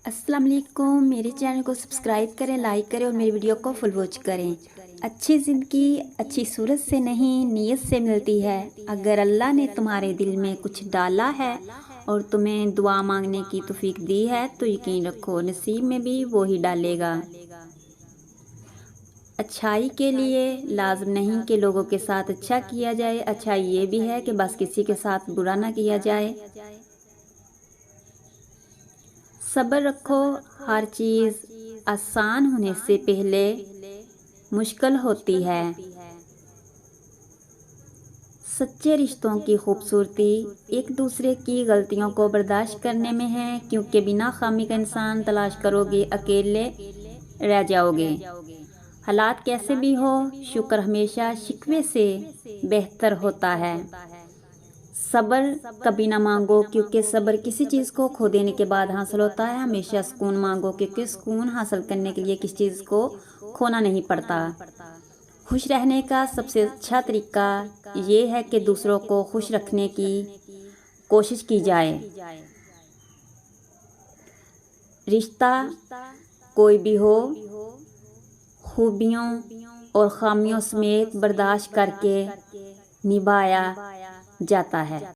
السلام علیکم، میرے چینل کو سبسکرائب کریں، لائک کریں اور میری ویڈیو کو فل واچ کریں۔ اچھی زندگی اچھی صورت سے نہیں نیت سے ملتی ہے۔ اگر اللہ نے تمہارے دل میں کچھ ڈالا ہے اور تمہیں دعا مانگنے کی توفیق دی ہے تو یقین رکھو نصیب میں بھی وہی ڈالے گا۔ اچھائی کے لیے لازم نہیں کہ لوگوں کے ساتھ اچھا کیا جائے، اچھائی یہ بھی ہے کہ بس کسی کے ساتھ برا نہ کیا جائے۔ صبر رکھو، ہر چیز آسان ہونے سے پہلے مشکل ہوتی ہے۔ سچے رشتوں کی خوبصورتی ایک دوسرے کی غلطیوں کو برداشت کرنے میں ہے، کیونکہ بنا خامی کا انسان تلاش کرو گے اکیلے رہ جاؤ گے۔ حالات کیسے بھی ہو، شکر ہمیشہ شکوے سے بہتر ہوتا ہے۔ صبر کبھی نہ مانگو، کیونکہ صبر کسی چیز کو کھو دینے کے بعد حاصل ہوتا ہے۔ ہمیشہ سکون مانگو، کیونکہ سکون حاصل کرنے کے لیے کسی چیز کو کھونا نہیں پڑتا۔ خوش رہنے کا سب سے اچھا طریقہ یہ ہے کہ دوسروں کو خوش رکھنے کی کوشش کی جائے۔ رشتہ کوئی بھی ہو، خوبیوں اور خامیوں سمیت برداشت کر کے نبھایا جاتا ہے۔